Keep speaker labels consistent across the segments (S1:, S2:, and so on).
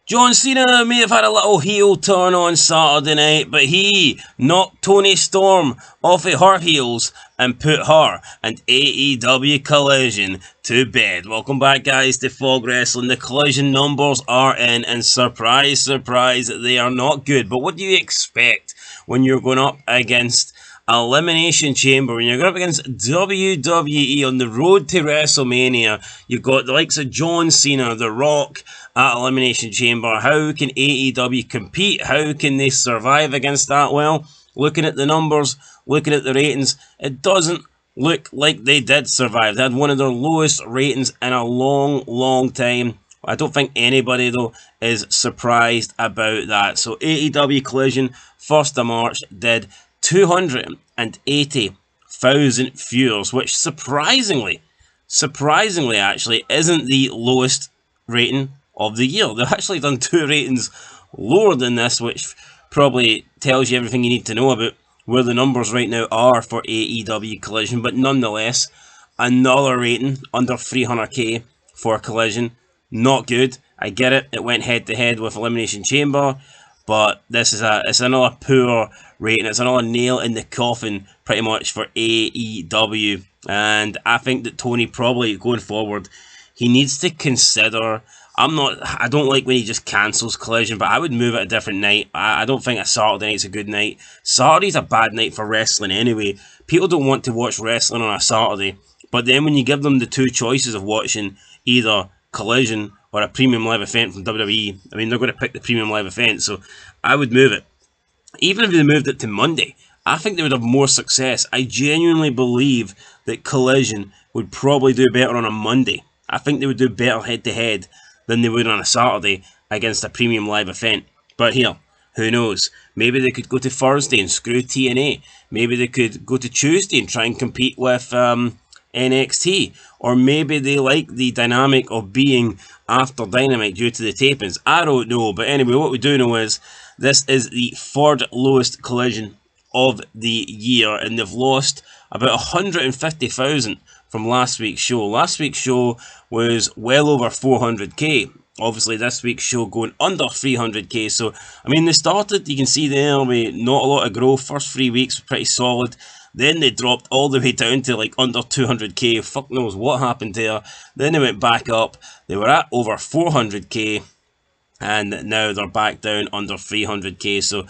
S1: John Cena may have had a little heel turn on Saturday night, but he knocked Toni Storm off of her heels and put her and AEW Collision to bed. Welcome back, guys, to Fog Wrestling. The Collision numbers are in, and surprise, surprise, they are not good. But what do you expect when you're going up against Elimination Chamber, when you're going up against WWE on the road to WrestleMania? You've got the likes of John Cena, The Rock at Elimination Chamber. How can AEW compete? How can they survive against that? Well, looking at the numbers, looking at the ratings, it doesn't look like they did survive. They had one of their lowest ratings in a long, long time. I don't think anybody, though, is surprised about that. So AEW Collision, 1st of March, did 280,000 viewers, which surprisingly actually isn't the lowest rating of the year. They've actually done 2 ratings lower than this, which probably tells you everything you need to know about where the numbers right now are for AEW Collision. But nonetheless, another rating under 300k for Collision. Not good. I get it. It went head to head with Elimination Chamber, but this is it's another poor rating. It's another nail in the coffin, pretty much, for AEW. And I think that Tony, probably going forward, he needs to consider. I don't like when he just cancels Collision, but I would move it a different night. I don't think a Saturday night's a good night. Saturday's a bad night for wrestling anyway. People don't want to watch wrestling on a Saturday. But then when you give them the 2 choices of watching either Collision or a premium live event from WWE, I mean, they're going to pick the premium live event, so I would move it. Even if they moved it to Monday, I think they would have more success. I genuinely believe that Collision would probably do better on a Monday. I think they would do better head-to-head than they would on a Saturday against a premium live event. But here, who knows? Maybe they could go to Thursday and screw TNA. Maybe they could go to Tuesday and try and compete with NXT. Or maybe they like the dynamic of being after Dynamite due to the tapings. I don't know. But anyway, what we do know is this is the 3rd lowest Collision of the year, and they've lost about 150,000 from last week's show. Last week's show was well over 400k. Obviously, this week's show going under 300k. So, I mean, they started, you can see there, with not a lot of growth. First 3 weeks were pretty solid. Then they dropped all the way down to like under 200k. Fuck knows what happened there. Then they went back up. They were at over 400k. And now they're back down under 300k. So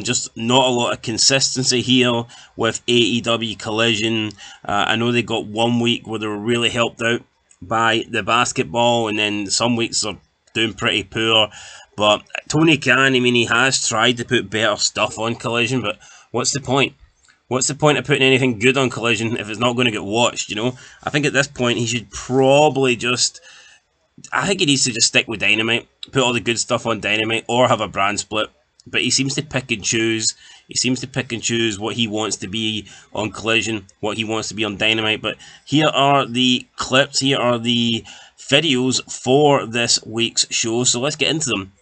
S1: just not a lot of consistency here with AEW Collision. I know they got 1 week where they were really helped out by the basketball, and then some weeks are doing pretty poor. But Tony Khan, I mean, he has tried to put better stuff on Collision, but what's the point? What's the point of putting anything good on Collision if it's not going to get watched, you know? I think at this point he should probably just... I think he needs to just stick with Dynamite, put all the good stuff on Dynamite, or have a brand split. But he seems to pick and choose. He seems to pick and choose what he wants to be on Collision, what he wants to be on Dynamite. But here are the clips, here are the videos for this week's show. So let's get into them.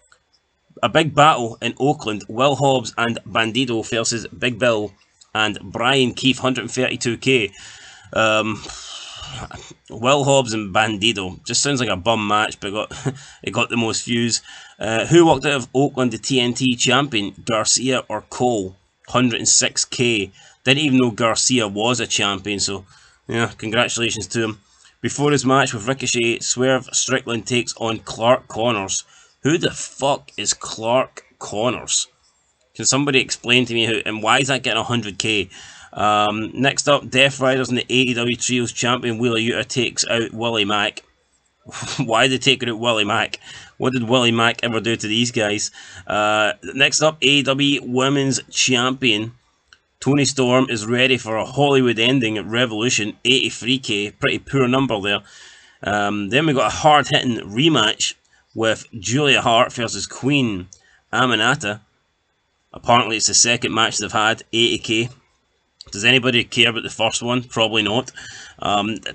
S1: A big battle in Oakland. Will Hobbs and Bandido versus Big Bill and Brian Keefe, 132k. Will Hobbs and Bandido just sounds like a bum match, but it got the most views. Who walked out of Oakland, the TNT champion, Garcia or Cole? 106k. Didn't even know Garcia was a champion, so yeah, congratulations to him. Before his match with Ricochet, Swerve Strickland takes on Clark Connors. Who the fuck is Clark Connors? Can somebody explain to me who, and why is that getting 100k? Next up, Death Riders and the AEW Trios champion Wheeler Yuta takes out Willie Mack. Why are they taking out Willie Mack? What did Willie Mack ever do to these guys? Next up, AEW Women's Champion Toni Storm is ready for a Hollywood ending at Revolution, 83k. Pretty poor number there. Then we got a hard-hitting rematch with Julia Hart versus Queen Aminata. Apparently it's the second match they've had, 80k. Does anybody care about the first one? Probably not.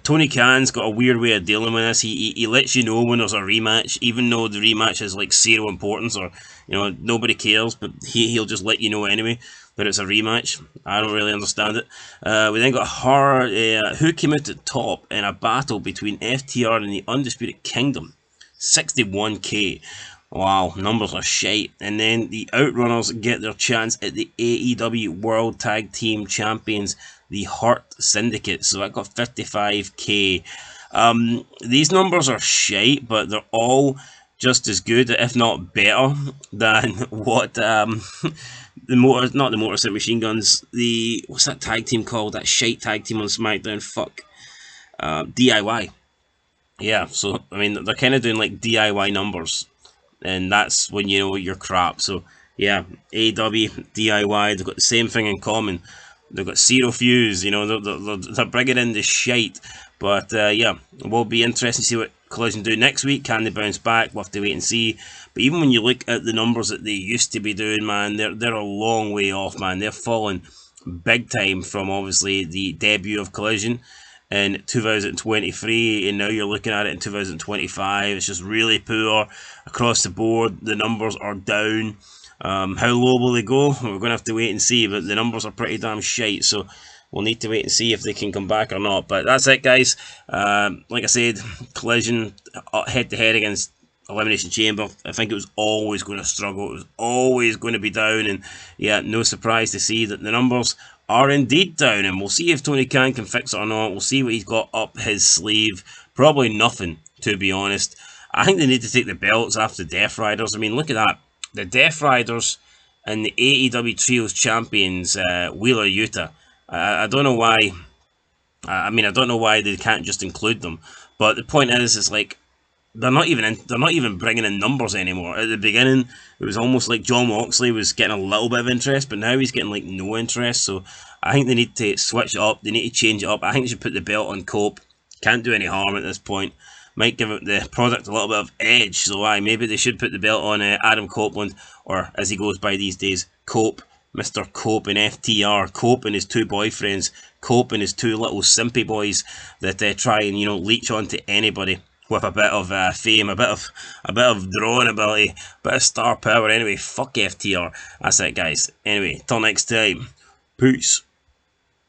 S1: Tony Khan's got a weird way of dealing with this. He lets you know when there's a rematch, even though the rematch is like zero importance, or you know nobody cares, but he'll just let you know anyway that it's a rematch. I don't really understand it. We then got her who came out at top in a battle between FTR and the Undisputed Kingdom. 61k. Wow, numbers are shite. And then the Outrunners get their chance at the AEW World Tag Team Champions, the Hurt Syndicate. So I got 55k. These numbers are shite, but they're all just as good, if not better, than what not the Motor City Machine Guns, the what's that tag team called? That shite tag team on SmackDown. Fuck, DIY. Yeah, so I mean they're kind of doing like DIY numbers, and that's when you know you're crap. So yeah, AEW, DIY, they've got the same thing in common. They've got zero fuse, you know, they're bringing in the shite. But yeah, it will be interesting to see what Collision do next week. Can they bounce back? We'll have to wait and see. But even when you look at the numbers that they used to be doing, man, they're a long way off, man. They're falling big time from obviously the debut of Collision in 2023, and now you're looking at it in 2025. It's just really poor across the board. The numbers are down. How low will they go? We're going to have to wait and see, but the numbers are pretty damn shite, so we'll need to wait and see if they can come back or not. But that's it, guys. Like I said, Collision head to head against Elimination Chamber, I think it was always going to struggle. It was always going to be down, and yeah, no surprise to see that the numbers are indeed down, and we'll see if Tony Khan can fix it or not. We'll see what he's got up his sleeve. Probably nothing, to be honest. I think they need to take the belts after the Death Riders. I mean, look at that. The Death Riders and the AEW Trios Champions, Wheeler Yuta. I don't know why. I mean, I don't know why they can't just include them. But the point is, it's like they're not even bringing in numbers anymore. At the beginning, it was almost like John Moxley was getting a little bit of interest, but now he's getting like no interest. So I think they need to switch it up. They need to change it up. I think they should put the belt on Cope. Can't do any harm at this point. Might give it the product a little bit of edge. So maybe they should put the belt on Adam Copeland, or as he goes by these days, Cope. Mr. Cope and FTR, Cope and his two boyfriends, Cope and his two little simpy boys that try and leech onto anybody with a bit of fame, a bit of drawing ability, a bit of star power. Anyway, fuck FTR. That's it, guys. Anyway, till next time. Peace.